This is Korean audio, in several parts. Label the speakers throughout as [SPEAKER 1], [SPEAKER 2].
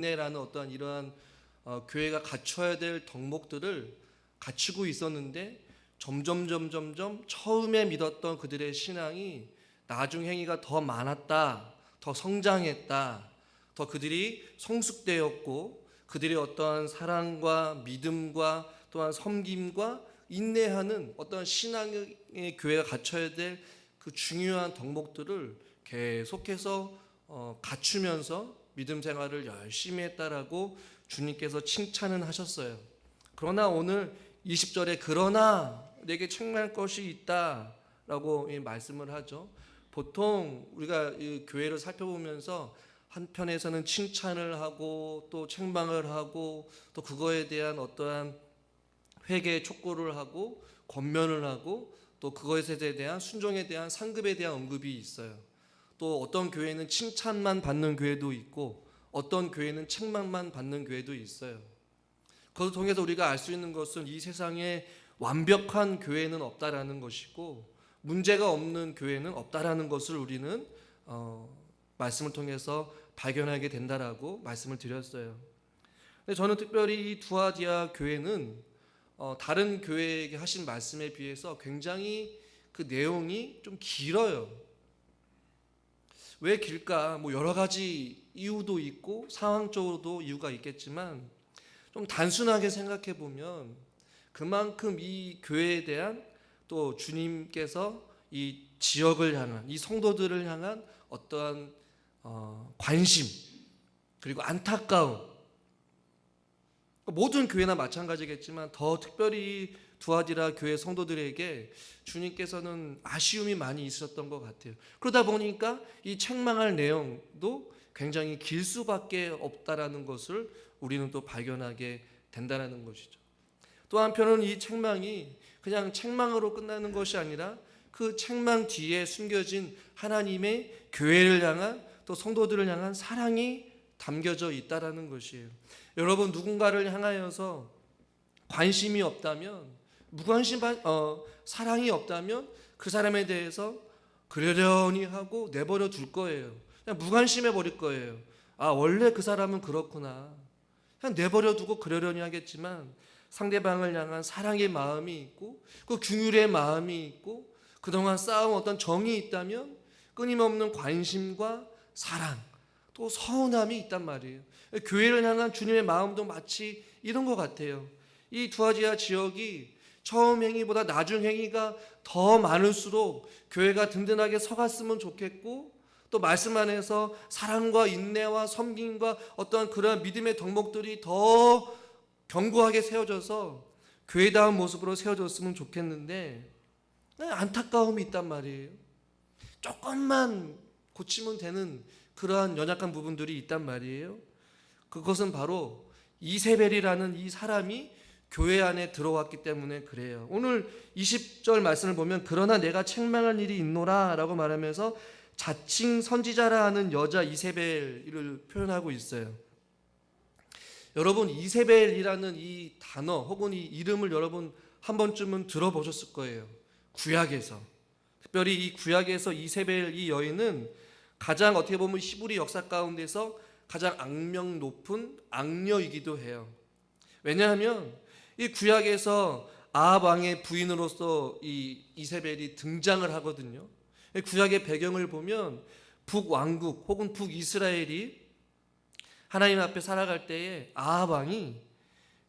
[SPEAKER 1] 인내라는 어떠한 이러한 교회가 갖춰야 될 덕목들을 갖추고 있었는데 점점 처음에 믿었던 그들의 신앙이 나중 행위가 더 많았다, 더 성장했다, 더 그들이 성숙되었고 그들의 어떠한 사랑과 믿음과 또한 섬김과 인내하는 어떤 신앙의 교회가 갖춰야 될 그 중요한 덕목들을 계속해서 갖추면서 믿음 생활을 열심히 했다라고 주님께서 칭찬은 하셨어요. 그러나 오늘 20절에 그러나 내게 책망할 것이 있다라고 말씀을 하죠. 보통 우리가 이 교회를 살펴보면서 한편에서는 칭찬을 하고 또 책망을 하고 또 그거에 대한 어떠한 회개 촉구를 하고 권면을 하고 또 그것에 대한 순종에 대한 상급에 대한 언급이 있어요. 또 어떤 교회는 칭찬만 받는 교회도 있고 어떤 교회는 책망만 받는 교회도 있어요. 그것을 통해서 우리가 알 수 있는 것은 이 세상에 완벽한 교회는 없다라는 것이고 문제가 없는 교회는 없다라는 것을 우리는 말씀을 통해서 발견하게 된다라고 말씀을 드렸어요. 근데 저는 특별히 이 두아디아 교회는 다른 교회에게 하신 말씀에 비해서 굉장히 그 내용이 좀 길어요. 왜 길까? 뭐 여러 가지 이유도 있고 상황적으로도 이유가 있겠지만 좀 단순하게 생각해 보면 그만큼 이 교회에 대한 또 주님께서 이 지역을 향한 이 성도들을 향한 어떠한 관심 그리고 안타까움, 모든 교회나 마찬가지겠지만 더 특별히 두아디라 교회 성도들에게 주님께서는 아쉬움이 많이 있었던 것 같아요. 그러다 보니까 이 책망할 내용도 굉장히 길 수밖에 없다라는 것을 우리는 또 발견하게 된다는 것이죠. 또 한편은 이 책망이 그냥 책망으로 끝나는 것이 아니라 그 책망 뒤에 숨겨진 하나님의 교회를 향한 또 성도들을 향한 사랑이 담겨져 있다라는 것이에요. 여러분, 누군가를 향하여서 관심이 없다면, 사랑이 없다면 그 사람에 대해서 그러려니 하고 내버려 둘 거예요. 그냥 무관심해 버릴 거예요. 아, 원래 그 사람은 그렇구나. 그냥 내버려 두고 그러려니 하겠지만 상대방을 향한 사랑의 마음이 있고 그 긍휼의 마음이 있고 그동안 쌓아온 어떤 정이 있다면 끊임없는 관심과 사랑 또 서운함이 있단 말이에요. 교회를 향한 주님의 마음도 마치 이런 것 같아요. 이 두아디아 지역이 처음 행위보다 나중 행위가 더 많을수록 교회가 든든하게 서갔으면 좋겠고 또 말씀 안에서 사랑과 인내와 섬김과 어떠한 그러한 믿음의 덕목들이 더 견고하게 세워져서 교회다운 모습으로 세워졌으면 좋겠는데 안타까움이 있단 말이에요. 조금만 고치면 되는 그러한 연약한 부분들이 있단 말이에요. 그것은 바로 이세벨이라는 이 사람이 교회 안에 들어왔기 때문에 그래요. 오늘 20절 말씀을 보면 그러나 내가 책망할 일이 있노라 라고 말하면서 자칭 선지자라 하는 여자 이세벨을 표현하고 있어요. 여러분, 이세벨이라는 이 단어 혹은 이 이름을 여러분 한 번쯤은 들어보셨을 거예요. 구약에서. 특별히 이 구약에서 이세벨 이 여인은 가장 어떻게 보면 히브리 역사 가운데서 가장 악명 높은 악녀이기도 해요. 왜냐하면 이 구약에서 아합 왕의 부인으로서 이 이세벨이 등장을 하거든요. 구약의 배경을 보면 북왕국 혹은 북이스라엘이 하나님 앞에 살아갈 때에 아합 왕이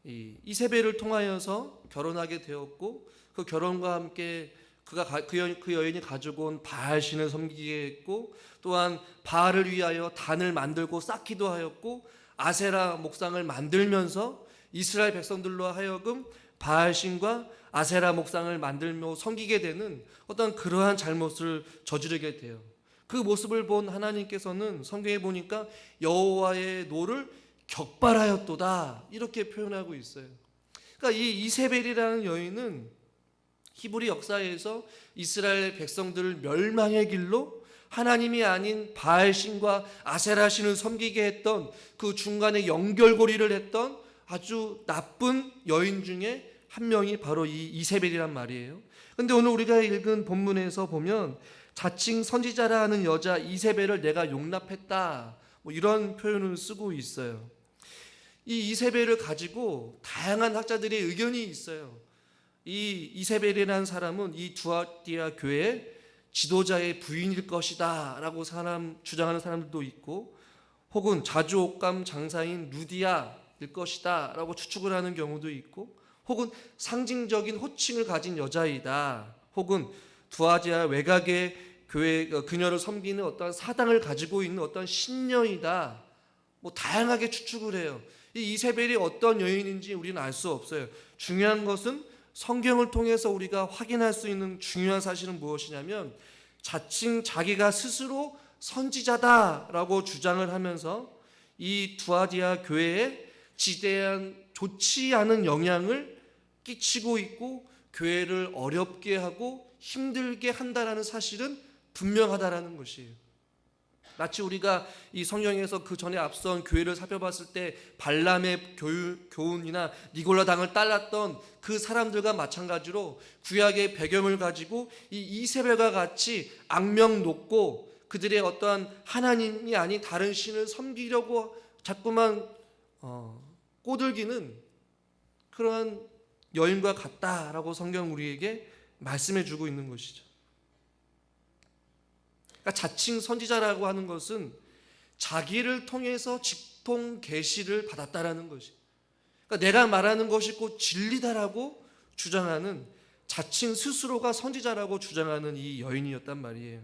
[SPEAKER 1] 이세벨을 통하여서 결혼하게 되었고 그 결혼과 함께 그 여인이 가지고 온 바알 신을 섬기게 했고 또한 바알을 위하여 단을 만들고 쌓기도 하였고 아세라 목상을 만들면서 이스라엘 백성들로 하여금 바알 신과 아세라 목상을 만들며 섬기게 되는 어떤 그러한 잘못을 저지르게 돼요. 그 모습을 본 하나님께서는 성경에 보니까 여호와의 노를 격발하였도다 이렇게 표현하고 있어요. 그러니까 이 이세벨이라는 여인은 히브리 역사에서 이스라엘 백성들을 멸망의 길로 하나님이 아닌 바알 신과 아세라 신을 섬기게 했던 그 중간에 연결고리를 했던 아주 나쁜 여인 중에 한 명이 바로 이 이세벨이란 말이에요. 그런데 오늘 우리가 읽은 본문에서 보면 자칭 선지자라 하는 여자 이세벨을 내가 용납했다 뭐 이런 표현을 쓰고 있어요. 이 이세벨을 가지고 다양한 학자들의 의견이 있어요. 이 이세벨이라는 사람은 이 두아디아 교회 지도자의 부인일 것이다 라고 주장하는 사람들도 있고, 혹은 자주옥감 장사인 루디아일 것이다 라고 추측을 하는 경우도 있고, 혹은 상징적인 호칭을 가진 여자이다, 혹은 두아디아 외곽의 교회 그녀를 섬기는 어떤 사당을 가지고 있는 어떤 신녀이다, 뭐 다양하게 추측을 해요. 이 이세벨이 어떤 여인인지 우리는 알 수 없어요. 중요한 것은 성경을 통해서 우리가 확인할 수 있는 중요한 사실은 무엇이냐면, 자칭 자기가 스스로 선지자다라고 주장을 하면서 이 두아디아 교회에 지대한 좋지 않은 영향을 끼치고 있고 교회를 어렵게 하고 힘들게 한다라는 사실은 분명하다라는 것이에요. 마치 우리가 이 성경에서 그 전에 앞선 교회를 살펴봤을 때 발람의 교훈이나 니골라 당을 따랐던 그 사람들과 마찬가지로 구약의 배경을 가지고 이 이세벨과 같이 악명 높고 그들의 어떠한 하나님이 아닌 다른 신을 섬기려고 자꾸만 꼬들기는 그러한 여인과 같다라고 성경 우리에게 말씀해 주고 있는 것이죠. 그러니까 자칭 선지자라고 하는 것은 자기를 통해서 직통 계시를 받았다라는 것이. 그러니까 내가 말하는 것이 곧 진리다라고 주장하는, 자칭 스스로가 선지자라고 주장하는 이 여인이었단 말이에요.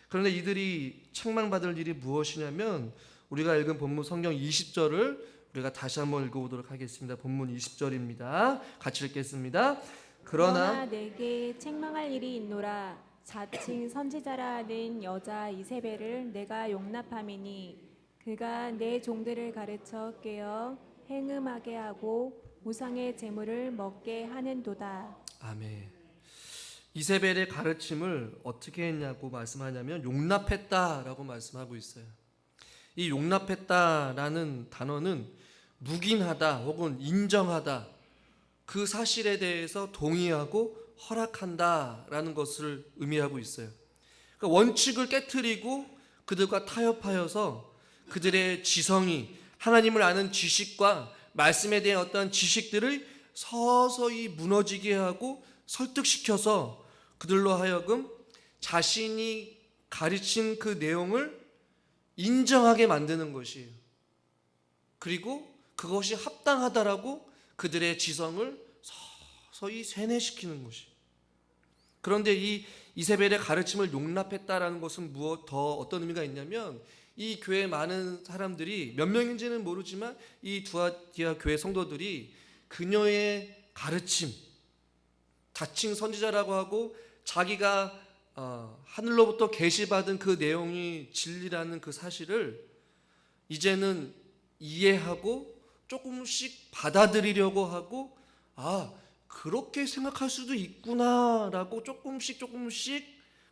[SPEAKER 1] 그런데 이들이 책망받을 일이 무엇이냐면, 우리가 읽은 본문 성경 20절을 우리가 다시 한번 읽어보도록 하겠습니다. 본문 20절입니다. 같이 읽겠습니다.
[SPEAKER 2] 그러나 내게 책망할 일이 있노라. 자칭 선지자라 하는 여자 이세벨을 내가 용납함이니 그가 내 종들을 가르쳐 깨어 행음하게 하고 우상의 제물을 먹게 하는도다.
[SPEAKER 1] 아멘. 이세벨의 가르침을 어떻게 했냐고 말씀하냐면 용납했다라고 말씀하고 있어요. 이 용납했다라는 단어는 묵인하다 혹은 인정하다, 그 사실에 대해서 동의하고 허락한다라는 것을 의미하고 있어요. 그러니까 원칙을 깨트리고 그들과 타협하여서 그들의 지성이, 하나님을 아는 지식과 말씀에 대한 어떤 지식들을 서서히 무너지게 하고 설득시켜서 그들로 하여금 자신이 가르친 그 내용을 인정하게 만드는 것이에요. 그리고 그것이 합당하다라고 그들의 지성을 서서히 세뇌시키는 것이. 그런데 이 이세벨의 가르침을 용납했다라는 것은 어떤 의미가 있냐면, 이 교회 많은 사람들이, 몇 명인지는 모르지만 이 두아디아 교회 성도들이 그녀의 가르침, 자칭 선지자라고 하고 자기가 하늘로부터 계시받은 그 내용이 진리라는 그 사실을 이제는 이해하고 조금씩 받아들이려고 하고, 그렇게 생각할 수도 있구나라고 조금씩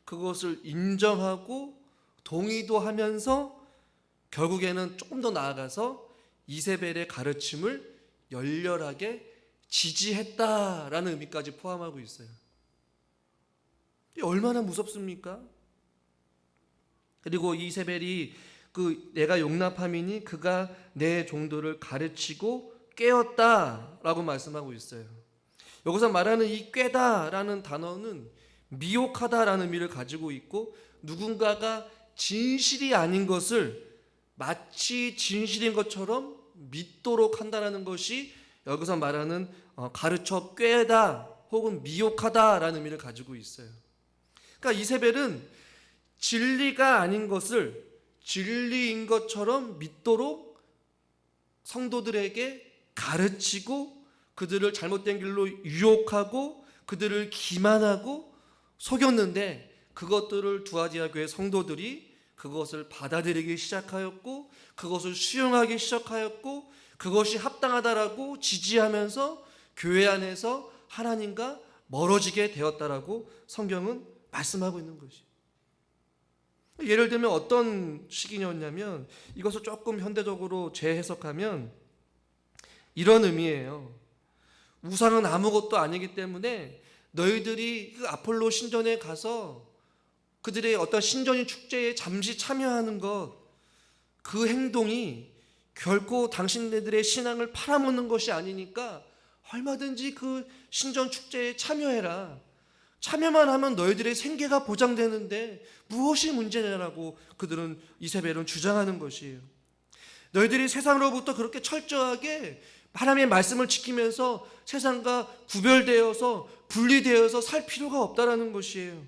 [SPEAKER 1] 그것을 인정하고 동의도 하면서 결국에는 조금 더 나아가서 이세벨의 가르침을 열렬하게 지지했다라는 의미까지 포함하고 있어요. 얼마나 무섭습니까? 그리고 이세벨이 내가 용납함이니 그가 내 종들을 가르치고 깨었다라고 말씀하고 있어요. 여기서 말하는 이 꿰다라는 단어는 미혹하다라는 의미를 가지고 있고, 누군가가 진실이 아닌 것을 마치 진실인 것처럼 믿도록 한다는 것이 여기서 말하는 가르쳐 꿰다 혹은 미혹하다라는 의미를 가지고 있어요. 그러니까 이세벨은 진리가 아닌 것을 진리인 것처럼 믿도록 성도들에게 가르치고 그들을 잘못된 길로 유혹하고 그들을 기만하고 속였는데, 그것들을 두아디아 교회 성도들이 그것을 받아들이기 시작하였고 그것을 수용하기 시작하였고 그것이 합당하다라고 지지하면서 교회 안에서 하나님과 멀어지게 되었다라고 성경은 말씀하고 있는 것이. 예를 들면 어떤 시기였냐면, 이것을 조금 현대적으로 재해석하면 이런 의미예요. 우상은 아무것도 아니기 때문에 너희들이 그 아폴로 신전에 가서 그들의 어떤 신전인 축제에 잠시 참여하는 것, 그 행동이 결코 당신네들의 신앙을 팔아먹는 것이 아니니까 얼마든지 그 신전 축제에 참여해라. 참여만 하면 너희들의 생계가 보장되는데 무엇이 문제냐라고 그들은 이세벨은 주장하는 것이에요. 너희들이 세상으로부터 그렇게 철저하게 하나님의 말씀을 지키면서 세상과 구별되어서 분리되어서 살 필요가 없다라는 것이에요.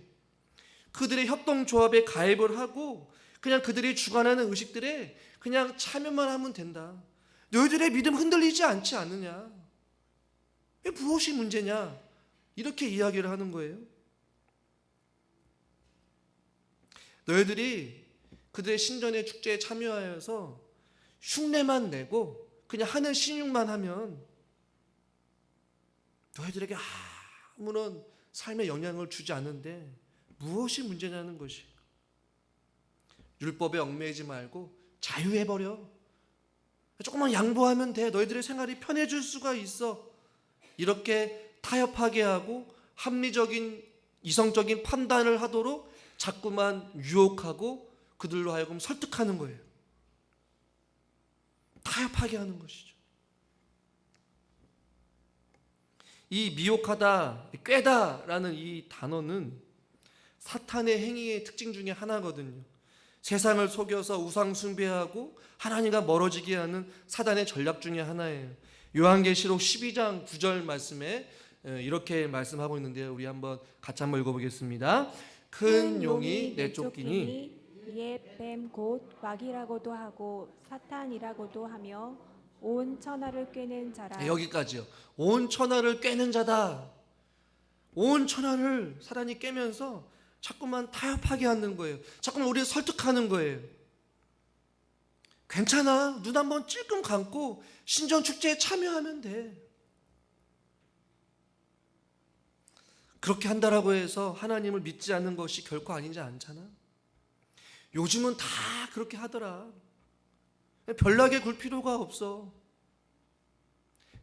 [SPEAKER 1] 그들의 협동조합에 가입을 하고 그냥 그들이 주관하는 의식들에 그냥 참여만 하면 된다. 너희들의 믿음 흔들리지 않지 않느냐? 무엇이 문제냐? 이렇게 이야기를 하는 거예요. 너희들이 그들의 신전의 축제에 참여하여서 흉내만 내고 그냥 하늘 신용만 하면 너희들에게 아무런 삶에 영향을 주지 않는데 무엇이 문제냐는 것이. 율법에 얽매이지 말고 자유해버려. 조금만 양보하면 돼. 너희들의 생활이 편해질 수가 있어. 이렇게 타협하게 하고 합리적인 이성적인 판단을 하도록 자꾸만 유혹하고 그들로 하여금 설득하는 거예요. 타협하게 하는 것이죠. 이 미혹하다, 꾀다라는 이 단어는 사탄의 행위의 특징 중에 하나거든요. 세상을 속여서 우상 숭배하고 하나님과 멀어지게 하는 사단의 전략 중에 하나예요. 요한계시록 12장 9절 말씀에 이렇게 말씀하고 있는데요. 우리 같이 한번 읽어보겠습니다. 큰 용이 내쫓기니
[SPEAKER 2] 이에 뱀 곧 마귀라고도 하고 사탄이라고도 하며 온 천하를 꿰는 자라.
[SPEAKER 1] 여기까지요. 온 천하를 꿰는 자다. 온 천하를 사단이 깨면서 자꾸만 타협하게 하는 거예요. 자꾸만 우리를 설득하는 거예요. 괜찮아. 눈 한번 찔끔 감고 신전 축제에 참여하면 돼. 그렇게 한다라고 해서 하나님을 믿지 않는 것이 결코 아니지 않잖아. 요즘은 다 그렇게 하더라. 별나게 굴 필요가 없어.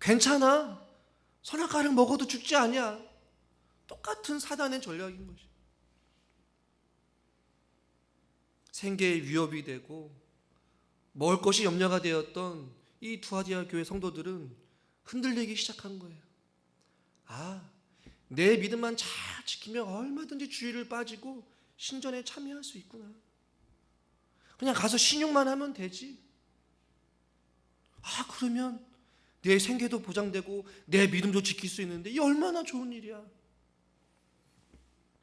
[SPEAKER 1] 괜찮아. 선악과를 먹어도 죽지 않냐. 똑같은 사단의 전략인 것이. 생계에 위협이 되고 먹을 것이 염려가 되었던 이 두아디아 교회 성도들은 흔들리기 시작한 거예요. 내 믿음만 잘 지키면 얼마든지 주의를 빠지고 신전에 참여할 수 있구나. 그냥 가서 신용만 하면 되지. 그러면 내 생계도 보장되고 내 믿음도 지킬 수 있는데 이 얼마나 좋은 일이야.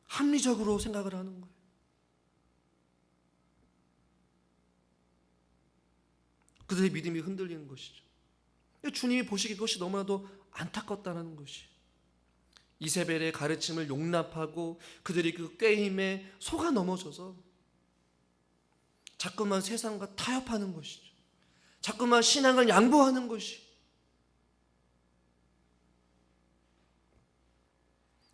[SPEAKER 1] 합리적으로 생각을 하는 거예요. 그들의 믿음이 흔들리는 것이죠. 주님이 보시기에 그것이 너무나도 안타깝다는 것이. 이세벨의 가르침을 용납하고 그들이 그 꾀임에 속아 넘어져서 자꾸만 세상과 타협하는 것이죠. 자꾸만 신앙을 양보하는 것이.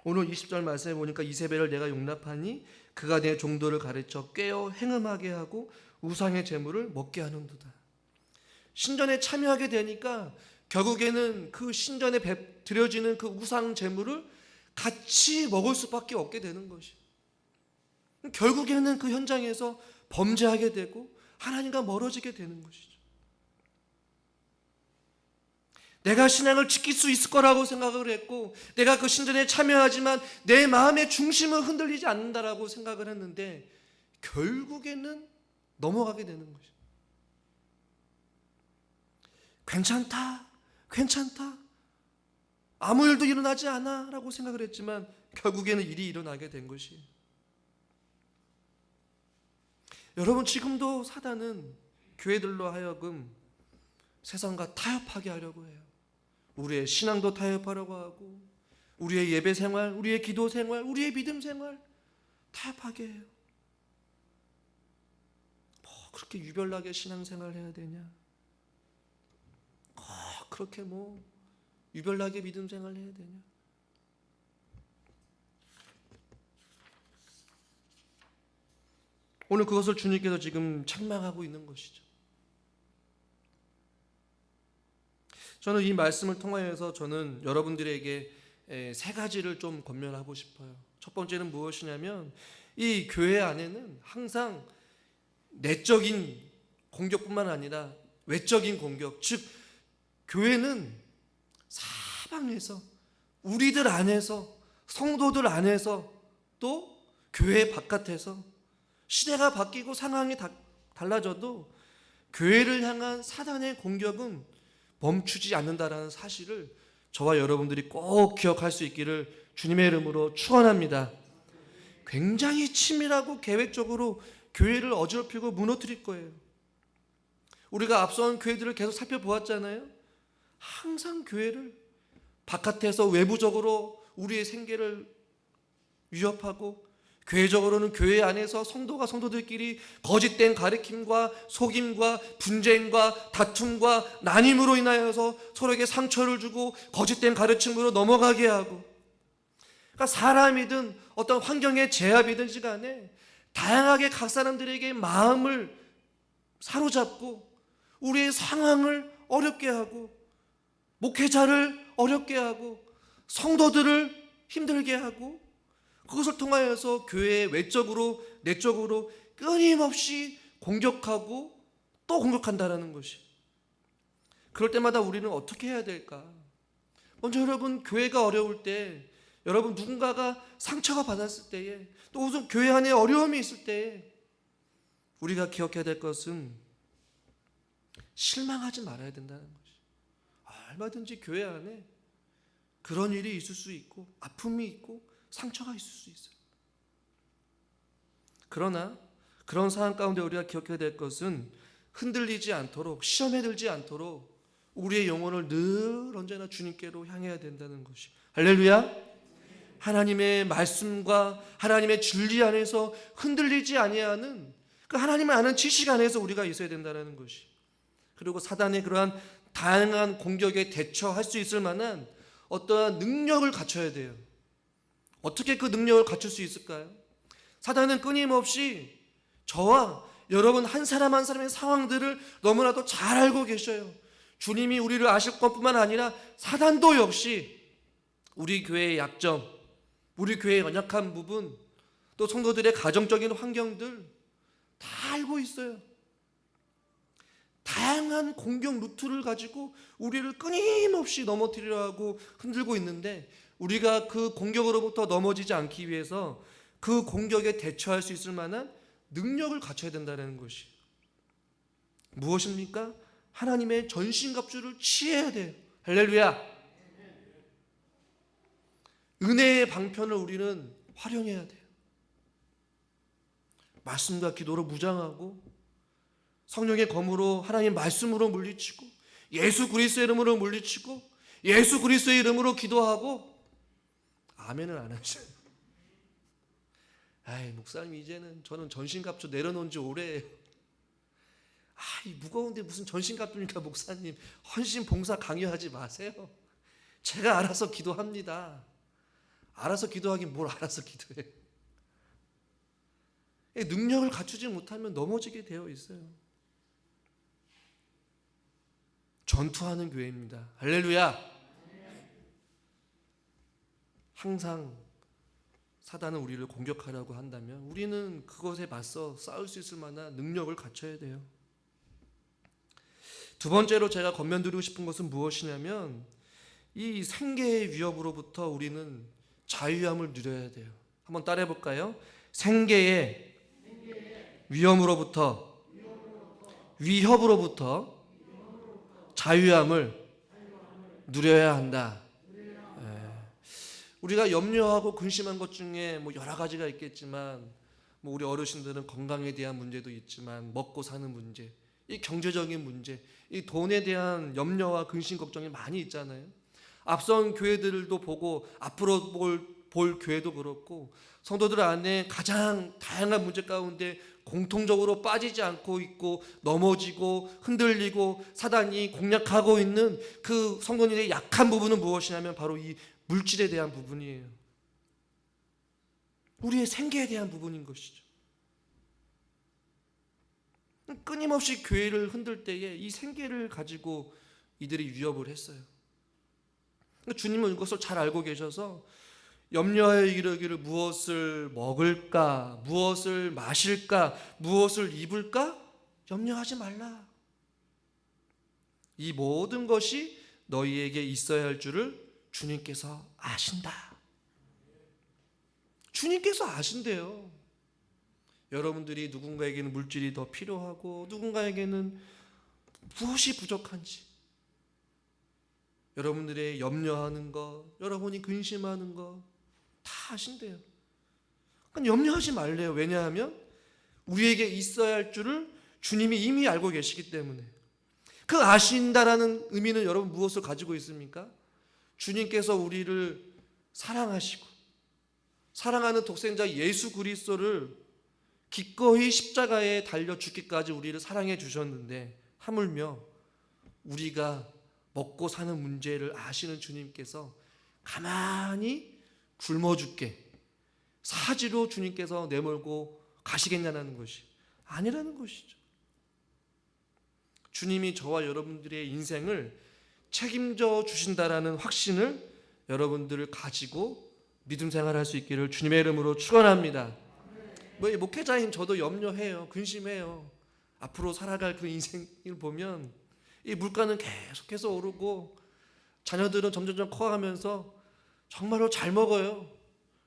[SPEAKER 1] 오늘 20절 말씀에 보니까 이세벨을 내가 용납하니 그가 내 종도를 가르쳐 꾀어 행음하게 하고 우상의 재물을 먹게 하는도다. 신전에 참여하게 되니까 결국에는 그 신전에 드려지는 그 우상 재물을 같이 먹을 수밖에 없게 되는 것이. 결국에는 그 현장에서 범죄하게 되고 하나님과 멀어지게 되는 것이죠. 내가 신앙을 지킬 수 있을 거라고 생각을 했고 내가 그 신전에 참여하지만 내 마음의 중심은 흔들리지 않는다라고 생각을 했는데 결국에는 넘어가게 되는 것이죠. 괜찮다. 아무 일도 일어나지 않아 라고 생각을 했지만 결국에는 일이 일어나게 된 것이. 여러분, 지금도 사단은 교회들로 하여금 세상과 타협하게 하려고 해요. 우리의 신앙도 타협하려고 하고 우리의 예배 생활, 우리의 기도 생활, 우리의 믿음 생활 타협하게 해요. 그렇게 유별나게 신앙생활 해야 되냐? 그렇게 유별나게 믿음 생활 해야 되냐? 오늘 그것을 주님께서 지금 책망하고 있는 것이죠. 저는 이 말씀을 통하여서 저는 여러분들에게 세 가지를 좀 권면하고 싶어요. 첫 번째는 무엇이냐면 이 교회 안에는 항상 내적인 공격뿐만 아니라 외적인 공격, 즉 교회는 사방에서, 우리들 안에서, 성도들 안에서, 또 교회 바깥에서 시대가 바뀌고 상황이 달라져도 교회를 향한 사단의 공격은 멈추지 않는다라는 사실을 저와 여러분들이 꼭 기억할 수 있기를 주님의 이름으로 축원합니다. 굉장히 치밀하고 계획적으로 교회를 어지럽히고 무너뜨릴 거예요. 우리가 앞선 교회들을 계속 살펴보았잖아요. 항상 교회를 바깥에서 외부적으로 우리의 생계를 위협하고, 교회적으로는 교회 안에서 성도가 성도들끼리 거짓된 가르침과 속임과 분쟁과 다툼과 난임으로 인하여서 서로에게 상처를 주고 거짓된 가르침으로 넘어가게 하고, 그러니까 사람이든 어떤 환경의 제압이든지 간에 다양하게 각 사람들에게 마음을 사로잡고 우리의 상황을 어렵게 하고, 목회자를 어렵게 하고, 성도들을 힘들게 하고, 그것을 통하여서 교회의 외적으로 내적으로 끊임없이 공격하고 또 공격한다라는 것이. 그럴 때마다 우리는 어떻게 해야 될까? 먼저 여러분, 교회가 어려울 때, 여러분 누군가가 상처가 받았을 때에, 또 우선 교회 안에 어려움이 있을 때에 우리가 기억해야 될 것은 실망하지 말아야 된다는 것이. 얼마든지 교회 안에 그런 일이 있을 수 있고 아픔이 있고 상처가 있을 수 있어요. 그러나 그런 상황 가운데 우리가 기억해야 될 것은 흔들리지 않도록, 시험에 들지 않도록 우리의 영혼을 늘 언제나 주님께로 향해야 된다는 것이. 할렐루야. 하나님의 말씀과 하나님의 진리 안에서 흔들리지 아니하는 그 하나님을 아는 지식 안에서 우리가 있어야 된다는 것이. 그리고 사단의 그러한 다양한 공격에 대처할 수 있을 만한 어떠한 능력을 갖춰야 돼요. 어떻게 그 능력을 갖출 수 있을까요? 사단은 끊임없이 저와 여러분 한 사람 한 사람의 상황들을 너무나도 잘 알고 계셔요. 주님이 우리를 아실 것뿐만 아니라 사단도 역시 우리 교회의 약점, 우리 교회의 연약한 부분, 또 성도들의 가정적인 환경들 다 알고 있어요. 다양한 공격 루트를 가지고 우리를 끊임없이 넘어뜨리려 하고 흔들고 있는데, 우리가 그 공격으로부터 넘어지지 않기 위해서 그 공격에 대처할 수 있을 만한 능력을 갖춰야 된다는 것이 무엇입니까? 하나님의 전신갑주를 취해야 돼요. 할렐루야. 은혜의 방편을 우리는 활용해야 돼요. 말씀과 기도로 무장하고, 성령의 검으로 하나님 말씀으로 물리치고, 예수 그리스도의 이름으로 물리치고, 예수 그리스도의 이름으로 기도하고. 아멘은 안 하죠. 아이, 목사님 이제는 저는 전신갑주 내려놓은 지 오래예요. 이 무거운데 무슨 전신갑주입니까 목사님. 헌신 봉사 강요하지 마세요. 제가 알아서 기도합니다. 알아서 기도하긴 뭘 알아서 기도해. 능력을 갖추지 못하면 넘어지게 되어 있어요. 전투하는 교회입니다. 할렐루야. 항상 사단은 우리를 공격하려고 한다면 우리는 그것에 맞서 싸울 수 있을 만한 능력을 갖춰야 돼요. 두 번째로 제가 권면드리고 싶은 것은 무엇이냐면, 이 생계의 위협으로부터 우리는 자유함을 누려야 돼요. 한번 따라해 볼까요? 생계의 위협으로부터 자유함을 누려야 한다. 우리가 염려하고 근심한 것 중에 여러 가지가 있겠지만, 우리 어르신들은 건강에 대한 문제도 있지만, 먹고 사는 문제, 이 경제적인 문제, 이 돈에 대한 염려와 근심 걱정이 많이 있잖아요. 앞선 교회들도 보고 앞으로 볼 교회도 그렇고, 성도들 안에 가장 다양한 문제 가운데 공통적으로 빠지지 않고 있고, 넘어지고 흔들리고 사단이 공략하고 있는 그 성도님의 약한 부분은 무엇이냐면 바로 이 물질에 대한 부분이에요. 우리의 생계에 대한 부분인 것이죠. 끊임없이 교회를 흔들 때에 이 생계를 가지고 이들이 위협을 했어요. 주님은 이것을 잘 알고 계셔서 염려하여 이르기를 무엇을 먹을까, 무엇을 마실까, 무엇을 입을까 염려하지 말라. 이 모든 것이 너희에게 있어야 할 줄을 주님께서 아신다. 주님께서 아신대요. 여러분들이 누군가에게는 물질이 더 필요하고 누군가에게는 무엇이 부족한지, 여러분들의 염려하는 것, 여러분이 근심하는 것 다 아신대요. 그러니까 염려하지 말래요. 왜냐하면 우리에게 있어야 할 줄을 주님이 이미 알고 계시기 때문에. 그 아신다라는 의미는 여러분 무엇을 가지고 있습니까? 주님께서 우리를 사랑하시고 사랑하는 독생자 예수 그리스도를 기꺼이 십자가에 달려 죽기까지 우리를 사랑해 주셨는데, 하물며 우리가 먹고 사는 문제를 아시는 주님께서 가만히 굶어 죽게 사지로 주님께서 내몰고 가시겠냐는 것이 아니라는 것이죠. 주님이 저와 여러분들의 인생을 책임져 주신다라는 확신을 여러분들을 가지고 믿음 생활할 수 있기를 주님의 이름으로 축원합니다. 목회자인 저도 염려해요. 근심해요. 앞으로 살아갈 그 인생을 보면 이 물가는 계속해서 오르고 자녀들은 점점 커가면서 정말로 잘 먹어요.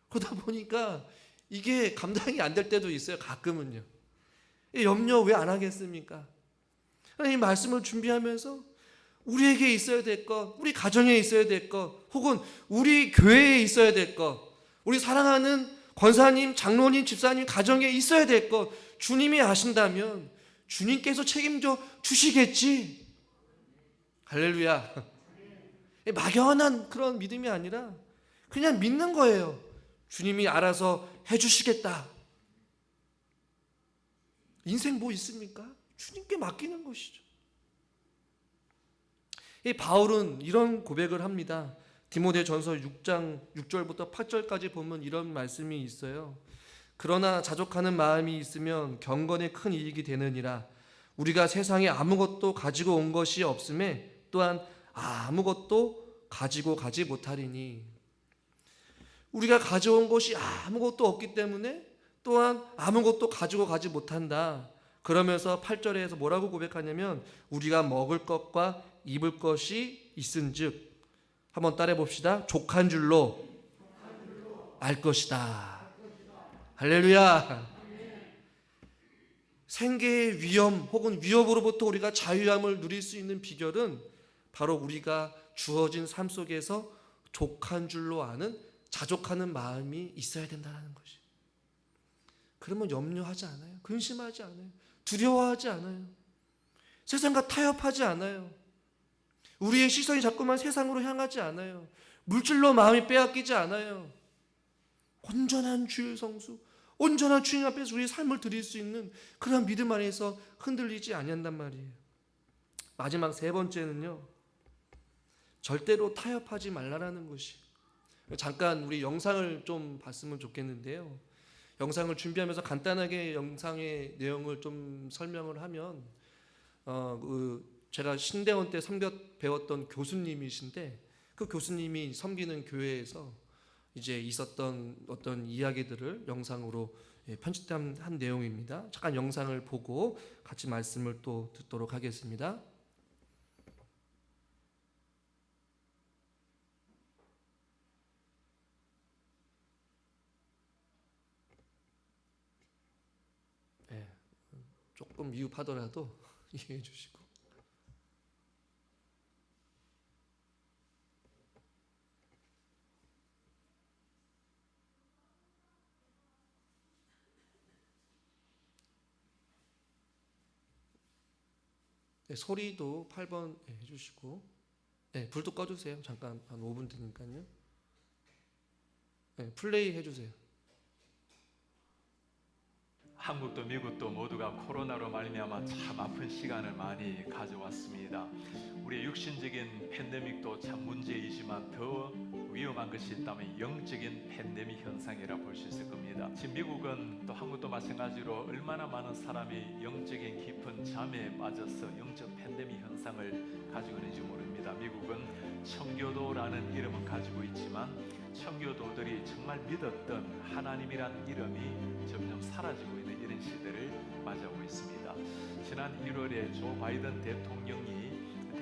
[SPEAKER 1] 그러다 보니까 이게 감당이 안 될 때도 있어요. 가끔은요. 이 염려 왜 안 하겠습니까? 이 말씀을 준비하면서 우리에게 있어야 될 것, 우리 가정에 있어야 될 것, 혹은 우리 교회에 있어야 될 것, 우리 사랑하는 권사님, 장로님, 집사님 가정에 있어야 될 것 주님이 아신다면 주님께서 책임져 주시겠지. 할렐루야. 막연한 그런 믿음이 아니라 그냥 믿는 거예요. 주님이 알아서 해주시겠다. 인생 뭐 있습니까? 주님께 맡기는 것이죠. 이 바울은 이런 고백을 합니다. 디모데전서 6장 6절부터 8절까지 보면 이런 말씀이 있어요. 그러나 자족하는 마음이 있으면 경건에 큰 이익이 되느니라. 우리가 세상에 아무것도 가지고 온 것이 없음에 또한 아무것도 가지고 가지 못하리니. 우리가 가져온 것이 아무것도 없기 때문에 또한 아무것도 가지고 가지 못한다. 그러면서 8절에서 뭐라고 고백하냐면 우리가 먹을 것과 입을 것이 있은즉, 한번 따라해 봅시다. 족한 줄로 알 것이다. 할렐루야. 생계의 위험 혹은 위협으로부터 우리가 자유함을 누릴 수 있는 비결은 바로 우리가 주어진 삶 속에서 족한 줄로 아는 자족하는 마음이 있어야 된다는 것이. 그러면 염려하지 않아요. 근심하지 않아요. 두려워하지 않아요. 세상과 타협하지 않아요. 우리의 시선이 자꾸만 세상으로 향하지 않아요. 물질로 마음이 빼앗기지 않아요. 온전한 주의 성수, 온전한 주님 앞에서 우리의 삶을 드릴 수 있는 그런 믿음 안에서 흔들리지 아니한단 말이에요. 마지막 세 번째는요, 절대로 타협하지 말라라는 것이. 잠깐 우리 영상을 좀 봤으면 좋겠는데요. 영상을 준비하면서 간단하게 영상의 내용을 좀 설명을 하면, 제가 신대원 때 배웠던 교수님이신데, 그 교수님이 섬기는 교회에서 이제 있었던 어떤 이야기들을 영상으로 편집한 한 내용입니다. 잠깐 영상을 보고 같이 말씀을 또 듣도록 하겠습니다. 네, 조금 미흡하더라도 이해해 주시고. 네, 소리도 8번 해주시고, 네, 불도 꺼주세요. 잠깐 한 5분 되니까요. 네, 플레이 해주세요.
[SPEAKER 3] 한국도 미국도 모두가 코로나로 말미암아 참 아픈 시간을 많이 가져왔습니다. 우리의 육신적인 팬데믹도 참 문제이지만 더 위험한 것이 있다면 영적인 팬데믹 현상이라 볼 수 있을 겁니다. 지금 미국은 또 한국도 마찬가지로 얼마나 많은 사람이 영적인 깊은 잠에 빠져서 영적 팬데믹 현상을 가지고 있는지 모릅니다. 미국은 청교도라는 이름은 가지고 있지만 청교도들이 정말 믿었던 하나님이란 이름이 점점 사라지고 있는 이런 시대를 맞이하고 있습니다. 지난 1월에 조 바이든 대통령이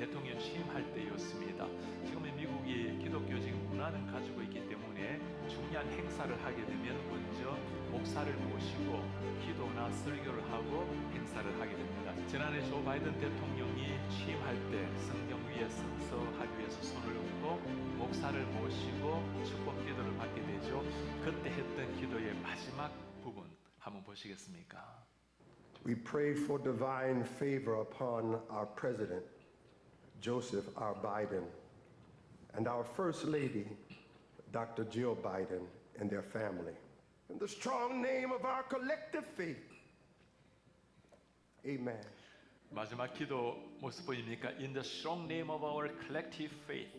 [SPEAKER 3] 대한 행사를 하게 되면 먼저 목사를 모시고 기도나 설교를 하고 행사를 하게 됩니다. 지난해 조 바이든 대통령이 취임할 때 성경 위에 서서 하기 위해서 손을 얹고 목사를 모시고 축복 기도를 받게 되죠. 그때 했던 기도의 마지막 부분 한번 보시겠습니까?
[SPEAKER 4] We prayed for divine favor upon our president, Joseph R. Biden, and our First Lady, Dr. Jill Biden, and their family. In the strong name of our collective faith, amen.
[SPEAKER 3] 마지막 기도 모습 보입니까? In the strong name of our collective faith.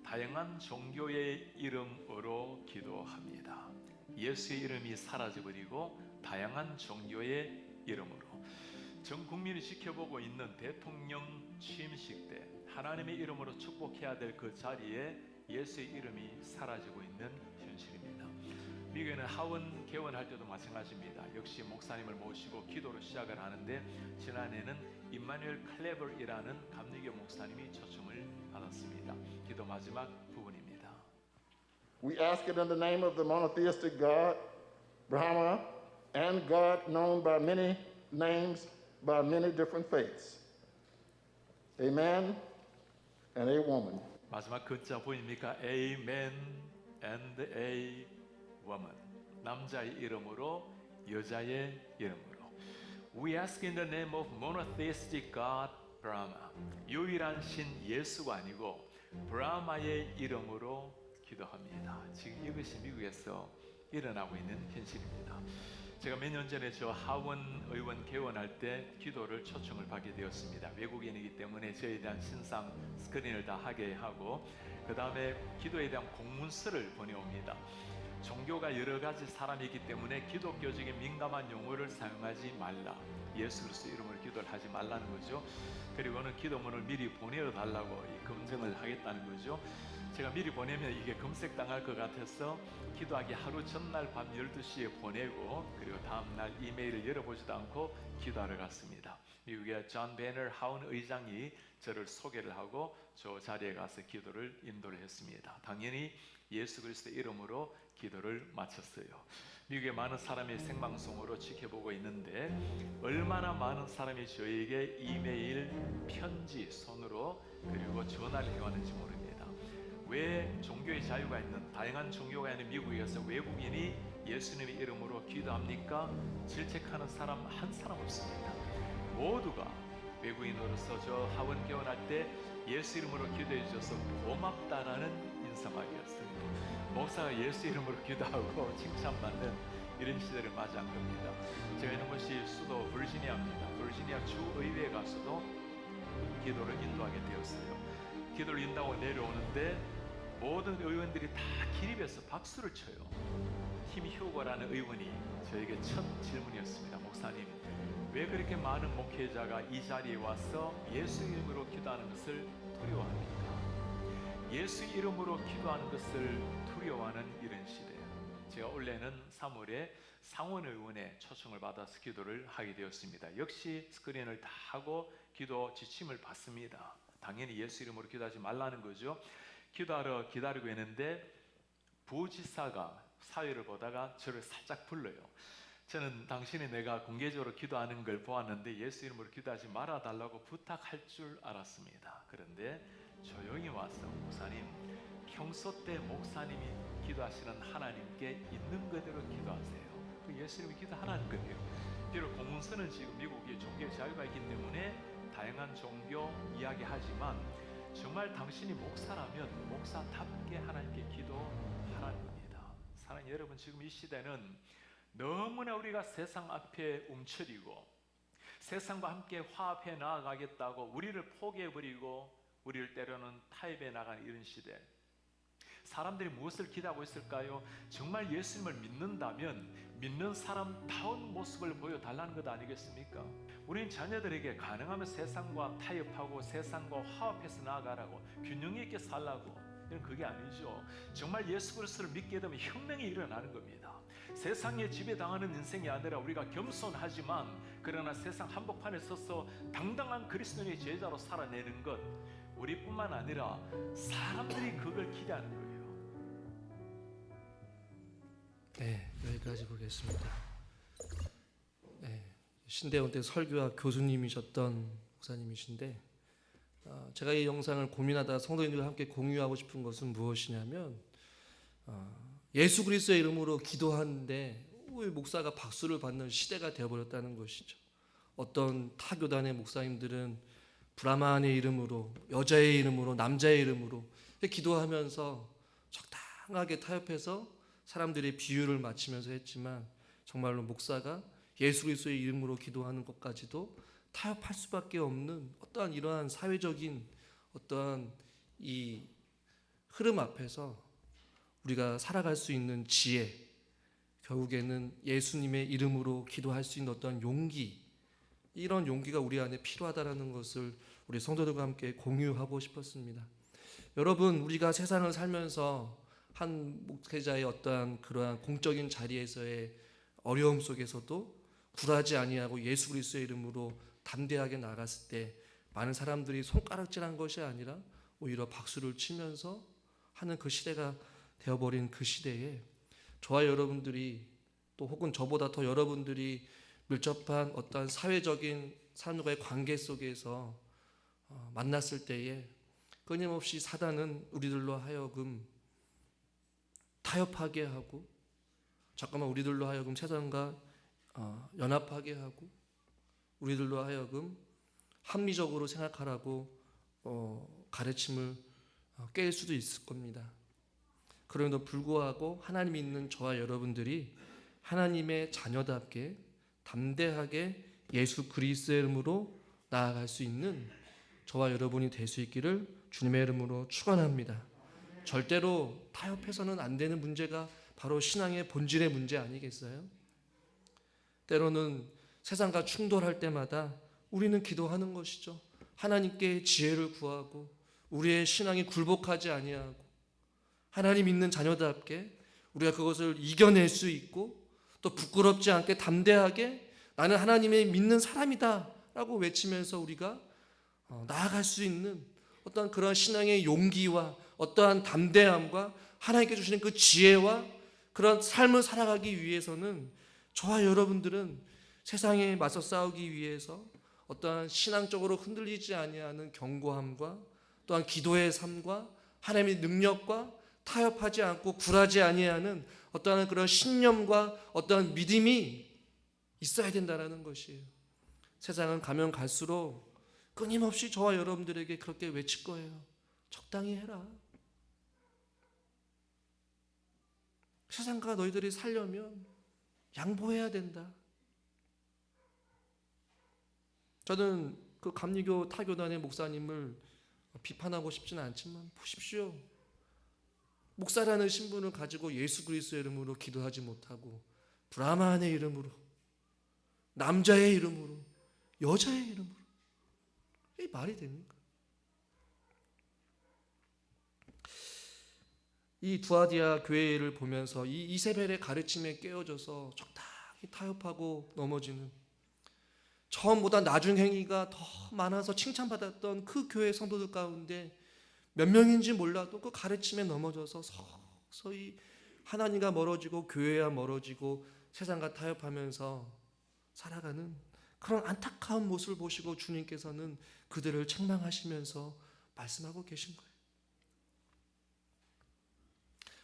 [SPEAKER 3] 다양한 종교의 이름으로 기도합니다. 예수의 이름이 사라져버리고 다양한 종교의 이름으로 전 국민이 지켜보고 있는 대통령 취임식 때 하나님의 이름으로 축복해야 될 그 자리에 예수의 이름이 사라지고 있는 현실입니다. 미국에는 하원 개원할 때도 마찬가지입니다. 역시 목사님을 모시고 기도로 시작을 하는데 지난해는 임마누엘 클레버이라는 감리교 목사님이 초청을 받았습니다. 기도 마지막 부분입니다.
[SPEAKER 5] We ask it in the name of the monotheistic God, Brahma, and God known by many names, by many different faiths. A man and a woman.
[SPEAKER 3] 마지막 글자 보입니까? A man and a woman. 남자의 이름으로 여자의 이름으로. We ask in the name of monotheistic God, Brahma. 유일한 신 예수가 아니고 브라마의 이름으로 기도합니다. 지금 이것이 미국에서 일어나고 있는 현실입니다. 제가 몇 년 전에 저 하원 의원 개원할 때 기도를 초청을 받게 되었습니다. 외국인이기 때문에 저에 대한 신상 스크린을 다 하게 하고 그 다음에 기도에 대한 공문서를 보내옵니다. 종교가 여러 가지 사람이 있기 때문에 기독교적인 민감한 용어를 사용하지 말라. 예수 그리스도 이름으로 기도를 하지 말라는 거죠. 그리고는 기도문을 미리 보내달라고 검증을 하겠다는 거죠. 제가 미리 보내면 이게 검색당할 것 같아서 기도하기 하루 전날 밤 12시에 보내고 그리고 다음날 이메일을 열어보지도 않고 기도하러 갔습니다. 미국의 존 베너 하원 의장이 저를 소개를 하고 저 자리에 가서 기도를 인도를 했습니다. 당연히 예수 그리스도 이름으로 기도를 마쳤어요. 미국의 많은 사람이 생방송으로 지켜보고 있는데 얼마나 많은 사람이 저에게 이메일, 편지, 손으로 그리고 전화를 해왔는지 모릅니다. 왜 종교의 자유가 있는 다양한 종교가 있는 미국에서 외국인이 예수님의 이름으로 기도합니까? 질책하는 사람 한 사람 없습니다. 모두가 외국인으로서 저 하원 개원할 때 예수 이름으로 기도해 주셔서 고맙다라는 인사말이었어요. 목사가 예수 이름으로 기도하고 칭찬받는 이런 시대를 맞이한 겁니다. 제가 있는 곳이 수도 버지니아입니다. 버지니아 주의회에 가서도 기도를 인도하게 되었어요. 기도를 인도하고 내려오는데 모든 의원들이 다 기립해서 박수를 쳐요. 팀 휴거라는 의원이 저에게 첫 질문이었습니다. 목사님, 왜 그렇게 많은 목회자가 이 자리에 와서 예수 이름으로 기도하는 것을 두려워합니까? 예수 이름으로 기도하는 것을 두려워하는 이런 시대. 제가 올해는 3월에 상원의원에 초청을 받아서 기도를 하게 되었습니다. 역시 스크린을 다 하고 기도 지침을 받습니다. 당연히 예수 이름으로 기도하지 말라는 거죠. 기도하러 기다리고 있는데 부지사가 사회를 보다가 저를 살짝 불러요. 저는 당신이 내가 공개적으로 기도하는 걸 보았는데 예수 이름으로 기도하지 말아달라고 부탁할 줄 알았습니다. 그런데 조용히 와서 목사님, 평소 때 목사님이 기도하시는 하나님께 있는 그대로 기도하세요. 그 예수 이름으로 기도하라는 거예요. 비록 공문서는 지금 미국의 종교 자유가 있기 때문에 다양한 종교 이야기하지만 정말 당신이 목사라면 목사답게 하나님께 기도하라는 겁니다. 사랑하는 여러분, 지금 이 시대는 너무나 우리가 세상 앞에 움츠리고 세상과 함께 화합해 나아가겠다고 우리를 포기해버리고 우리를 때로는 타협해 나가는 이런 시대. 사람들이 무엇을 기대하고 있을까요? 정말 예수님을 믿는다면 믿는 사람다운 모습을 보여달라는 것 아니겠습니까? 우리는 자녀들에게 가능하면 세상과 타협하고 세상과 화합해서 나아가라고, 균형 있게 살라고, 이런 그게 아니죠. 정말 예수 그리스도를 믿게 되면 혁명이 일어나는 겁니다. 세상에 지배당하는 인생이 아니라 우리가 겸손하지만 그러나 세상 한복판에 서서 당당한 그리스도인의 제자로 살아내는 것, 우리뿐만 아니라 사람들이 그걸 기대하는 거예요.
[SPEAKER 1] 네, 여기까지 보겠습니다. 네, 신대원 때 설교와 교수님이셨던 목사님이신데 제가 이 영상을 고민하다 성도님들과 함께 공유하고 싶은 것은 무엇이냐면 예수 그리스도의 이름으로 기도하는데 왜 목사가 박수를 받는 시대가 되어버렸다는 것이죠. 어떤 타교단의 목사님들은 브라만의 이름으로, 여자의 이름으로, 남자의 이름으로 기도하면서 적당하게 타협해서 사람들이 비유를 맞추면서 했지만 정말로 목사가 예수 그리스도의 이름으로 기도하는 것까지도 타협할 수밖에 없는 어떠한 이러한 사회적인 어떠한 이 흐름 앞에서 우리가 살아갈 수 있는 지혜, 결국에는 예수님의 이름으로 기도할 수 있는 어떤 용기, 이런 용기가 우리 안에 필요하다는 것을 우리 성도들과 함께 공유하고 싶었습니다. 여러분, 우리가 세상을 살면서 한 목회자의 어떠한 그러한 공적인 자리에서의 어려움 속에서도 굴하지 아니하고 예수 그리스도의 이름으로 담대하게 나갔을 때 많은 사람들이 손가락질한 것이 아니라 오히려 박수를 치면서 하는 그 시대가 되어버린 그 시대에 저와 여러분들이 또 혹은 저보다 더 여러분들이 밀접한 어떠한 사회적인 사람과의 관계 속에서 만났을 때에 끊임없이 사단은 우리들로 하여금 타협하게 하고 잠깐만 우리들로 하여금 세상과 연합하게 하고 우리들로 하여금 합리적으로 생각하라고 가르침을 깰 수도 있을 겁니다. 그럼에도 불구하고 하나님 믿는 저와 여러분들이 하나님의 자녀답게 담대하게 예수 그리스도의 이름으로 나아갈 수 있는 저와 여러분이 될 수 있기를 주님의 이름으로 축원합니다. 절대로 타협해서는 안 되는 문제가 바로 신앙의 본질의 문제 아니겠어요? 때로는 세상과 충돌할 때마다 우리는 기도하는 것이죠. 하나님께 지혜를 구하고 우리의 신앙이 굴복하지 아니하고 하나님 믿는 자녀답게 우리가 그것을 이겨낼 수 있고 또 부끄럽지 않게 담대하게 나는 하나님의 믿는 사람이다 라고 외치면서 우리가 나아갈 수 있는 어떤 그런 신앙의 용기와 어떠한 담대함과 하나님께 주시는 그 지혜와 그런 삶을 살아가기 위해서는 저와 여러분들은 세상에 맞서 싸우기 위해서 어떠한 신앙적으로 흔들리지 아니하는 견고함과 또한 기도의 삶과 하나님의 능력과 타협하지 않고 굴하지 아니하는 어떠한 그런 신념과 어떠한 믿음이 있어야 된다는 것이에요. 세상은 가면 갈수록 끊임없이 저와 여러분들에게 그렇게 외칠 거예요. 적당히 해라. 세상과 너희들이 살려면 양보해야 된다. 저는 그 감리교 타교단의 목사님을 비판하고 싶지는 않지만 보십시오. 목사라는 신분을 가지고 예수 그리스도의 이름으로 기도하지 못하고 브라만의 이름으로, 남자의 이름으로, 여자의 이름으로, 이게 말이 됩니까? 이 두아디아 교회를 보면서 이 이세벨의 가르침에 깨어져서 적당히 타협하고 넘어지는, 처음보다 나중 행위가 더 많아서 칭찬받았던 그 교회 성도들 가운데 몇 명인지 몰라도 그 가르침에 넘어져서 서서히 하나님과 멀어지고 교회와 멀어지고 세상과 타협하면서 살아가는 그런 안타까운 모습을 보시고 주님께서는 그들을 책망하시면서 말씀하고 계신 거예요.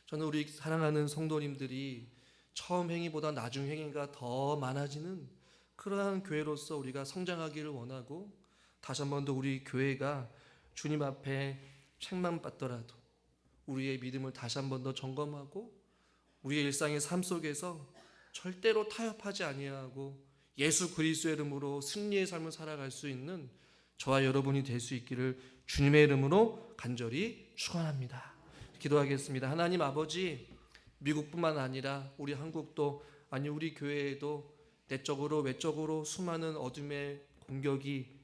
[SPEAKER 1] 저는 우리 사랑하는 성도님들이 처음 행위보다 나중 행위가 더 많아지는 그러한 교회로서 우리가 성장하기를 원하고, 다시 한 번 더 우리 교회가 주님 앞에 책망받더라도 우리의 믿음을 다시 한 번 더 점검하고 우리의 일상의 삶 속에서 절대로 타협하지 아니하고 예수 그리스도의 이름으로 승리의 삶을 살아갈 수 있는 저와 여러분이 될 수 있기를 주님의 이름으로 간절히 축원합니다. 기도하겠습니다. 하나님 아버지, 미국뿐만 아니라 우리 한국도, 아니 우리 교회에도 내적으로 외적으로 수많은 어둠의 공격이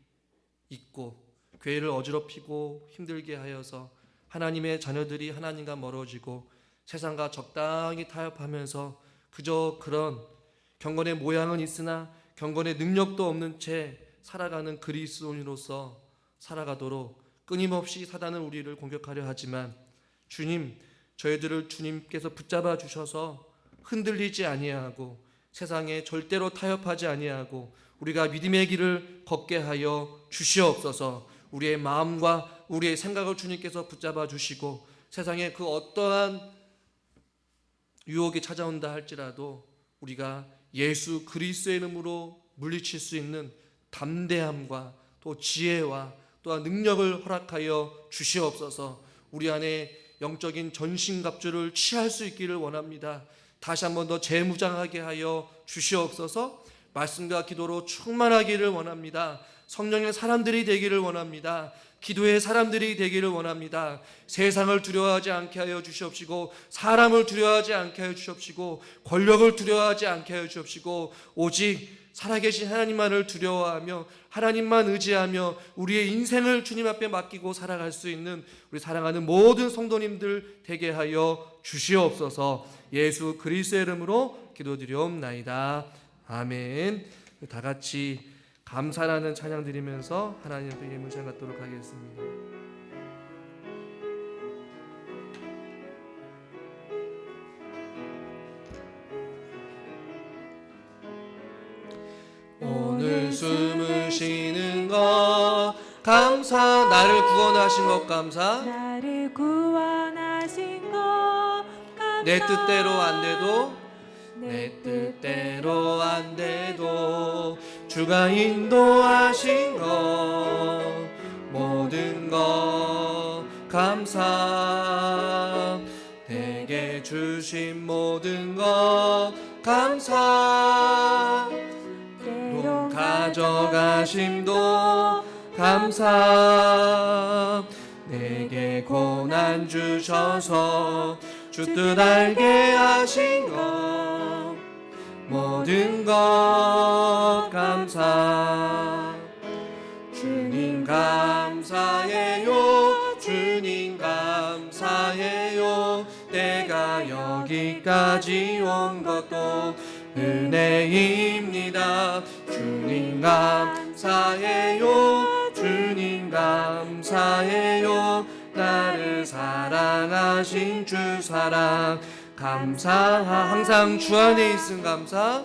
[SPEAKER 1] 있고 교회를 어지럽히고 힘들게 하여서 하나님의 자녀들이 하나님과 멀어지고 세상과 적당히 타협하면서 그저 그런 경건의 모양은 있으나 경건의 능력도 없는 채 살아가는 그리스도인으로서 살아가도록 끊임없이 사단은 우리를 공격하려 하지만 주님, 저희들을 주님께서 붙잡아 주셔서 흔들리지 아니하고 세상에 절대로 타협하지 아니하고 우리가 믿음의 길을 걷게 하여 주시옵소서. 우리의 마음과 우리의 생각을 주님께서 붙잡아 주시고 세상에 그 어떠한 유혹이 찾아온다 할지라도 우리가 예수 그리스도의 이름으로 물리칠 수 있는 담대함과 또 지혜와 또한 능력을 허락하여 주시옵소서. 우리 안에 영적인 전신갑주를 취할 수 있기를 원합니다. 다시 한 번 더 재무장하게 하여 주시옵소서. 말씀과 기도로 충만하기를 원합니다. 성령의 사람들이 되기를 원합니다. 기도의 사람들이 되기를 원합니다. 세상을 두려워하지 않게 하여 주시옵시고 사람을 두려워하지 않게 하여 주시옵시고 권력을 두려워하지 않게 하여 주시옵시고 오직 살아계신 하나님만을 두려워하며 하나님만 의지하며 우리의 인생을 주님 앞에 맡기고 살아갈 수 있는 우리 사랑하는 모든 성도님들 되게 하여 주시옵소서. 예수 그리스도의 이름으로 기도드리옵나이다. 아멘. 다 같이 감사라는 찬양 드리면서 하나님 앞에 예물장 갖도록 하겠습니다. 오늘 숨을 쉬는 것 감사. 나를 구원하신 것 감사.
[SPEAKER 2] 나를 구원하신 것 감사.
[SPEAKER 1] 내 뜻대로 안 돼도 내 뜻대로 안 돼도 주가 인도하신 것 모든 것 감사. 내게 주신 모든 것 감사.
[SPEAKER 2] 때론
[SPEAKER 1] 가져가심도 감사. 내게 고난 주셔서 주 뜻 알게 하신 것 모든 것 감사. 주님 감사해요. 주님 감사해요. 내가 여기까지 온 것도 은혜입니다. 주님 감사해요. 주님 감사해요. 나를 사랑하신 주 사랑 감사. 항상 주 안에 있음 감사.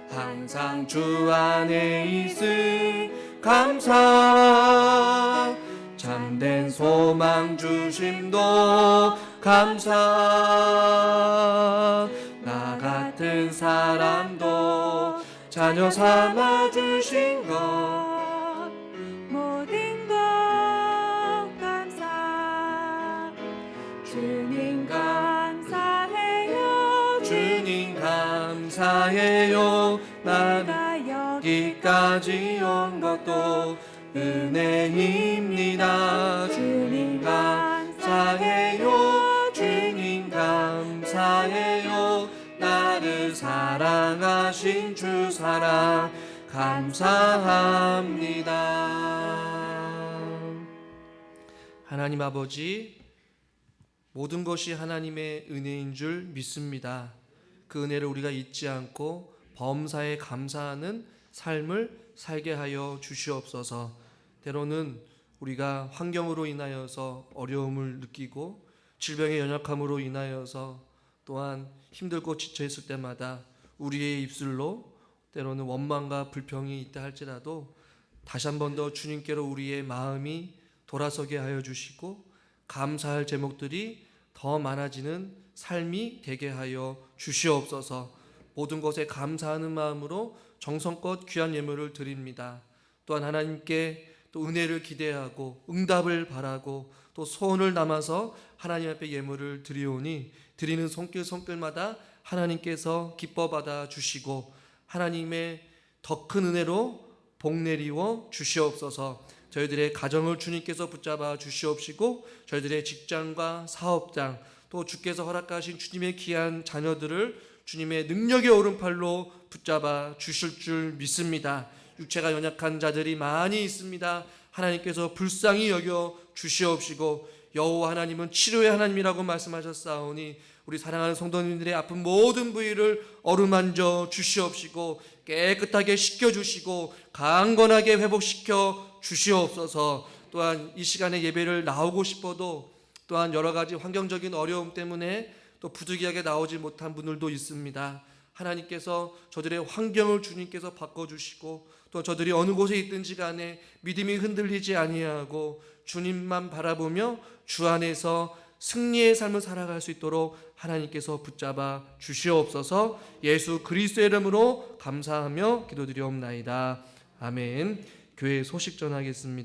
[SPEAKER 1] 항상 주 안에 있음 감사. 참된 소망 주심도 감사. 나 같은 사람도 자녀 삼아 주신 것
[SPEAKER 2] 모든 것 감사. 주님 감사해요.
[SPEAKER 1] 주님 감사해요. 난
[SPEAKER 2] 내가
[SPEAKER 1] 여기까지 온 것도 은혜입니다. 주님 감사해요. 주님 감사해요. 나를 사랑하신 주 사랑 감사합니다. 하나님 아버지, 모든 것이 하나님의 은혜인 줄 믿습니다. 그 은혜를 우리가 잊지 않고 범사에 감사하는 삶을 살게 하여 주시옵소서. 때로는 우리가 환경으로 인하여서 어려움을 느끼고 질병의 연약함으로 인하여서 또한 힘들고 지쳐있을 때마다 우리의 입술로 때로는 원망과 불평이 있다 할지라도 다시 한 번 더 주님께로 우리의 마음이 돌아서게 하여 주시고 감사할 제목들이 더 많아지는 삶이 되게 하여 주시옵소서. 모든 것에 감사하는 마음으로 정성껏 귀한 예물을 드립니다. 또한 하나님께 또 은혜를 기대하고 응답을 바라고 또 소원을 담아서 하나님 앞에 예물을 드리오니 드리는 손길마다 하나님께서 기뻐 받아 주시고 하나님의 더 큰 은혜로 복 내리워 주시옵소서. 저희들의 가정을 주님께서 붙잡아 주시옵시고 저희들의 직장과 사업장 또 주께서 허락하신 주님의 귀한 자녀들을 주님의 능력의 오른팔로 붙잡아 주실 줄 믿습니다. 육체가 연약한 자들이 많이 있습니다. 하나님께서 불쌍히 여겨 주시옵시고 여호와 하나님은 치료의 하나님이라고 말씀하셨사오니 우리 사랑하는 성도님들의 아픈 모든 부위를 어루만져 주시옵시고 깨끗하게 씻겨주시고 강건하게 회복시켜 주시옵소서. 또한 이 시간에 예배를 나오고 싶어도 또한 여러 가지 환경적인 어려움 때문에 또 또 부득이하게 나오지 못한 분들도 있습니다. 하나님께서 저들의 환경을 주님께서 바꿔주시고 또 저들이 어느 곳에 있든지 간에 믿음이 흔들리지 아니하고 주님만 바라보며 주 안에서 승리의 삶을 살아갈 수 있도록 하나님께서 붙잡아 주시옵소서. 예수 그리스도의 이름으로 감사하며 기도드리옵나이다. 아멘. 교회 소식 전하겠습니다.